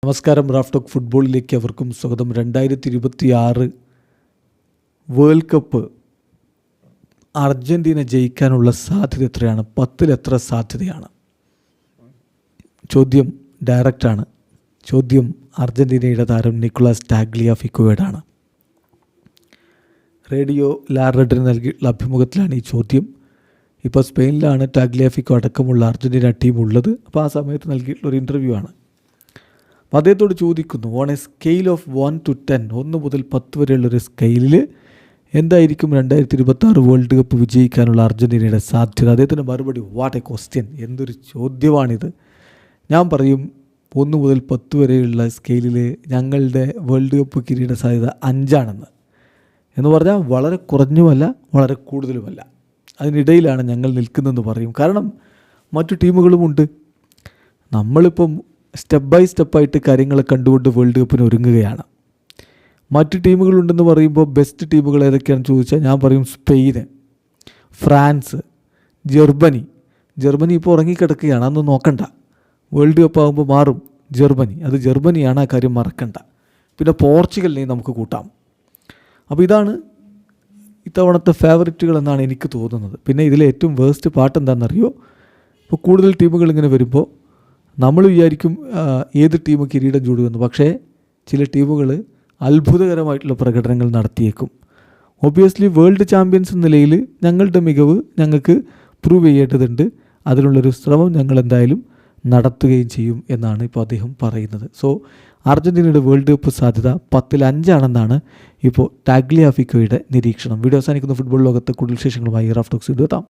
നമസ്കാരം. Raf talk ഫുട്ബോളിലേക്ക് അവർക്കും സ്വാഗതം. 2026 വേൾഡ് കപ്പ് അർജൻറ്റീന ജയിക്കാനുള്ള സാധ്യത എത്രയാണ്? 10-ൽ എത്ര സാധ്യതയാണ്? ചോദ്യം ഡയറക്റ്റാണ്. ചോദ്യം അർജൻറ്റീനയുടെ താരം നിക്കോളാസ് ടാഗ്ലിയാഫിക്കോയോടാണ്. റേഡിയോ ലാറഡിന് നൽകിയിട്ടുള്ള അഭിമുഖത്തിലാണ് ഈ ചോദ്യം. ഇപ്പോൾ സ്പെയിനിലാണ് ടാഗ്ലിയാഫിക്കോ അടക്കമുള്ള അർജൻറ്റീന ടീം ഉള്ളത്. അപ്പോൾ ആ സമയത്ത് നൽകിയിട്ടുള്ളൊരു ഇൻ്റർവ്യൂ ആണ്. അപ്പോൾ അദ്ദേഹത്തോട് ചോദിക്കുന്നു, on A scale of 1 to 10, 1 മുതൽ 10 വരെയുള്ളൊരു സ്കെയിലിൽ എന്തായിരിക്കും 2026 വേൾഡ് കപ്പ് വിജയിക്കാനുള്ള അർജൻറ്റീനയുടെ സാധ്യത? അദ്ദേഹത്തിൻ്റെ മറുപടി, വാട്ട് എ ക്വസ്റ്റ്യൻ, എന്തൊരു ചോദ്യമാണിത്. ഞാൻ പറയും 1 മുതൽ 10 വരെയുള്ള സ്കെയിലിൽ ഞങ്ങളുടെ വേൾഡ് കപ്പ് കിരീട സാധ്യത 5 എന്ന് പറഞ്ഞാൽ വളരെ കുറഞ്ഞുമല്ല വളരെ കൂടുതലുമല്ല, അതിനിടയിലാണ് ഞങ്ങൾ നിൽക്കുന്നതെന്ന് പറയും. കാരണം മറ്റു ടീമുകളുമുണ്ട്. നമ്മളിപ്പം സ്റ്റെപ്പ് ബൈ സ്റ്റെപ്പായിട്ട് കാര്യങ്ങൾ കണ്ടുകൊണ്ട് വേൾഡ് കപ്പിന് ഒരുങ്ങുകയാണ്. മറ്റ് ടീമുകളുണ്ടെന്ന് പറയുമ്പോൾ ബെസ്റ്റ് ടീമുകൾ ഏതൊക്കെയാണെന്ന് ചോദിച്ചാൽ ഞാൻ പറയും സ്പെയിന്, ഫ്രാൻസ്, ജർമ്മനി ഇപ്പോൾ ഉറങ്ങിക്കിടക്കുകയാണ്, അതൊന്നും നോക്കണ്ട. വേൾഡ് കപ്പ് ആകുമ്പോൾ മാറും ജർമ്മനി, അത് ജർമ്മനിയാണ്, ആ കാര്യം മറക്കണ്ട. പിന്നെ പോർച്ചുഗലിനെയും നമുക്ക് കൂട്ടാം. അപ്പോൾ ഇതാണ് ഇത്തവണത്തെ ഫേവറേറ്റുകൾ എന്നാണ് എനിക്ക് തോന്നുന്നത്. പിന്നെ ഇതിലെ ഏറ്റവും വേസ്റ്റ് പാർട്ട് എന്താണെന്നറിയോ? ഇപ്പോൾ കൂടുതൽ ടീമുകൾ ഇങ്ങനെ വരുമ്പോൾ നമ്മൾ വിചാരിക്കും ഏത് ടീം കിരീടം ചൂടുമെന്ന്. പക്ഷേ ചില ടീമുകൾ അത്ഭുതകരമായിട്ടുള്ള പ്രകടനങ്ങൾ നടത്തിയേക്കും. ഒബ്വിയസ്ലി വേൾഡ് ചാമ്പ്യൻസ് എന്ന നിലയിൽ ഞങ്ങളുടെ മികവ് ഞങ്ങൾക്ക് പ്രൂവ് ചെയ്യേണ്ടതുണ്ട്. അതിനുള്ളൊരു ശ്രമം ഞങ്ങൾ എന്തായാലും നടത്തുകയും ചെയ്യും എന്നാണ് ഇപ്പോൾ അദ്ദേഹം പറയുന്നത്. സോ അർജൻറ്റീനയുടെ വേൾഡ് കപ്പ് സാധ്യത 10-ൽ 5 ഇപ്പോൾ ടാഗ്ലിയാഫിക്കോയുടെ നിരീക്ഷണം. വീഡിയോ അവസാനിക്കുന്ന ഫുട്ബോൾ ലോകത്ത് കൂടുതൽ വിശേഷങ്ങളുമായി റാഫ് ടോക്സ് എത്താം.